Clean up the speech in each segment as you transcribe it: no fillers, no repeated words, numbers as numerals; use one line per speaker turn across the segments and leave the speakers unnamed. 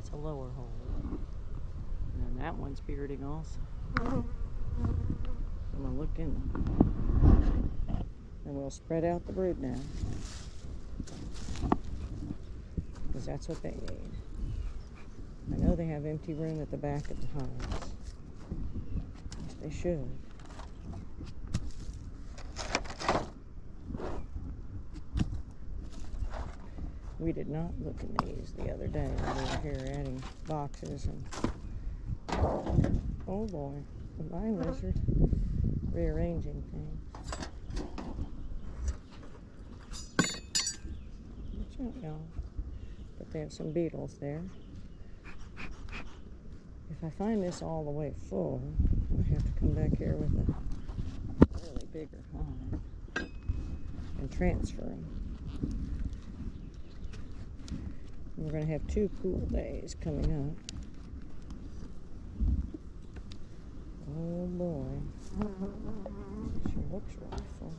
that's a lower hole. And then that one's bearding also. I'm gonna look in them. And we'll spread out the brood now. Because that's what they need. I know they have empty room at the back of the hives. Yes, they should. We did not look in these the other day when we were here adding boxes and oh boy, a vine lizard rearranging things. Watch out, y'all. But they have some beetles there. If I find this all the way full, I have to come back here with a really bigger hive and transfer them. We're going to have 2 cool days coming up. Oh boy. Sure looks really full.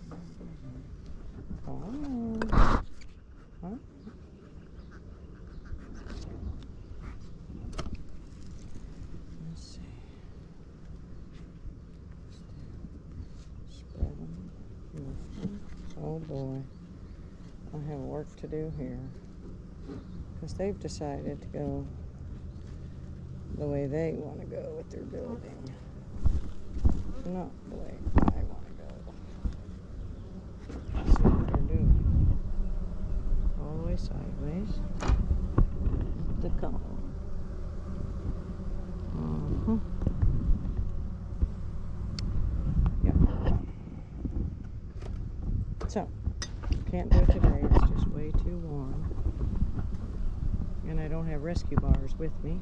Oh. Huh? Let's see. Spread them. Oh boy. I have work to do here. Because they've decided to go the way they want to go with their building, not the way I want to go. Let's see what they're doing. All the way sideways. The comb. Yep. So, can't do it today. It's just way too warm. And I don't have rescue bars with me,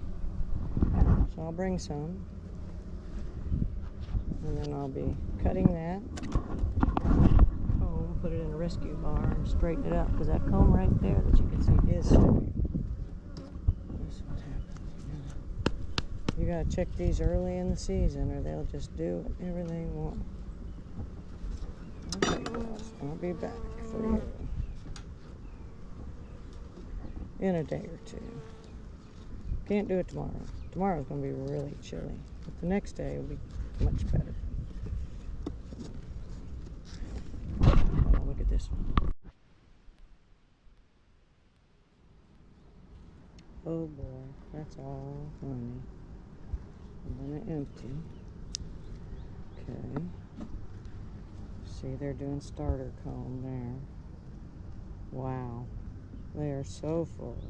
so I'll bring some, and then I'll be cutting that comb, put it in a rescue bar, and straighten it up, because that comb right there that you can see is straight. This is what happens. You gotta check these early in the season, or they'll just do whatever they want. Okay, guys, I'll be back for you in a day or 2. Can't do it tomorrow. Tomorrow's going to be really chilly, but the next day will be much better. Oh, look at this one. Oh boy, that's all honey. I'm going to empty. Okay. See, they're doing starter comb there. Wow. They are so full.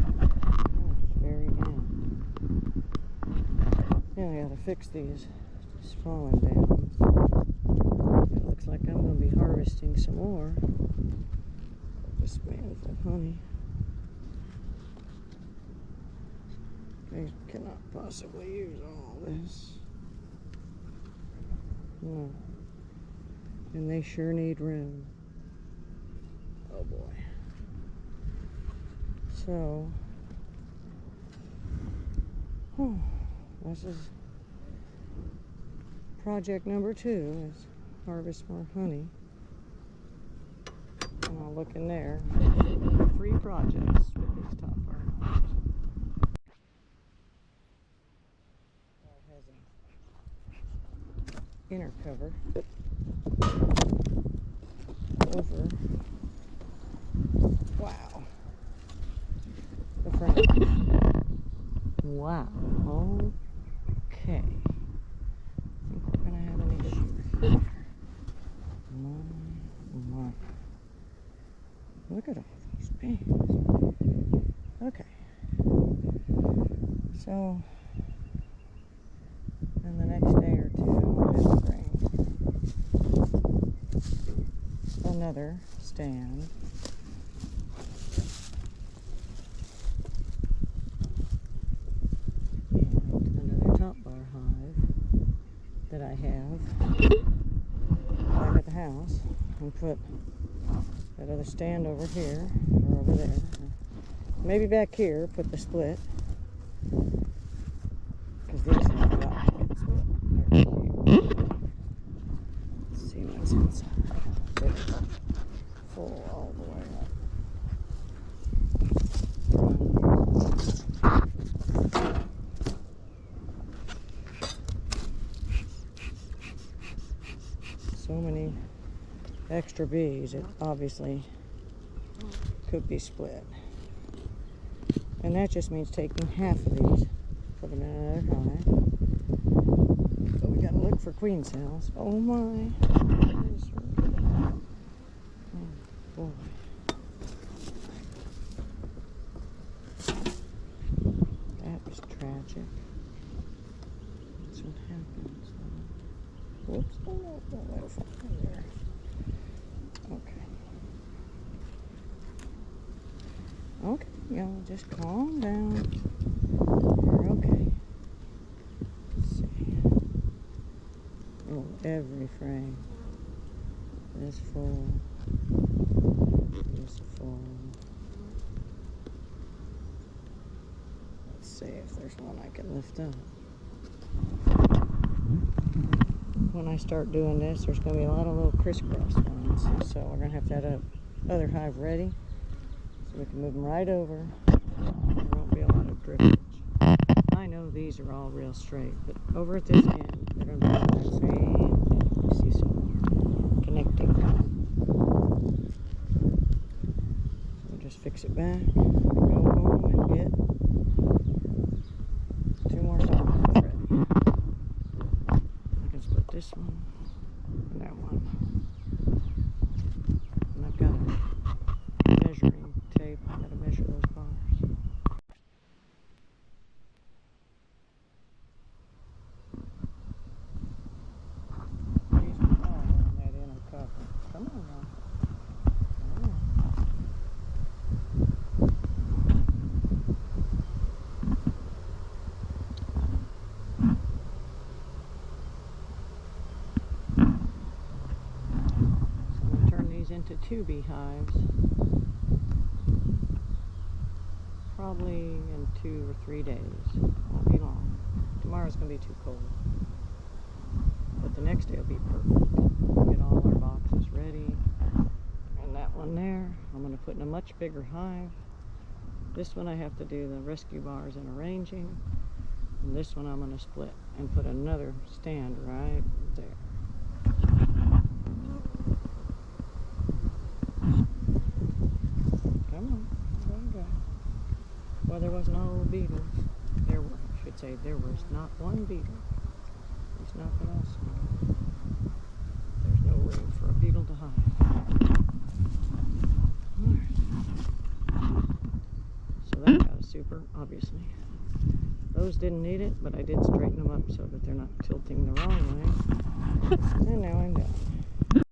Oh, it's very end. Yeah, I gotta fix these. It's falling down. It looks like I'm gonna be harvesting some more of this Manvel honey. They cannot possibly use all this. No. And they sure need room. Oh boy. So, this is project number 2, is harvest more honey. And I'll look in there. 3 projects with these top bar hives. It has an inner cover over. Wow. The front. Wow. Okay. I think we're going to have an issue here. My. Look at all those beans. Okay. So, in the next day or 2, I'll have to bring another stand. That I have back at the house, and put that other stand over here or over there, maybe back here. Put the split, because these have got to get split. Let's see what's inside. So it's full all the way up. so many extra bees, it obviously could be split. And that just means taking half of these, put them in another hive. But we gotta look for queen cells. Oh my. Oh boy. That was tragic. That's what happens. Whoops. Oh, no, don't let it fall in there. Okay. Okay, y'all, just calm down. You're okay. Let's see. Oh, every frame is full. Is full. Let's see if there's one I can lift up. When I start doing this, there's going to be a lot of little crisscross ones. So we're going to have that other hive ready so we can move them right over. There won't be a lot of drippage. I know these are all real straight, but over at this end, they're going to be all that same thing. You see some connecting. So we'll just fix it back, go home and get 2 more hives ready. This one and that one. And I've got a measuring tape. I've got to measure those bars. These are all in that inner cover. Come on now. Into 2 beehives, probably in 2 or 3 days. Won't be long. Tomorrow's going to be too cold, but the next day will be perfect. We'll get all our boxes ready, and that one there I'm going to put in a much bigger hive. This one I have to do the rescue bars and arranging, and this one I'm going to split and put another stand right there. Well, there was no beetles. I should say there was not one beetle. It's not that I saw. There's no room for a beetle to hide. Alright. So that got a super, obviously. Those didn't need it, but I did straighten them up so that they're not tilting the wrong way. And now I'm done.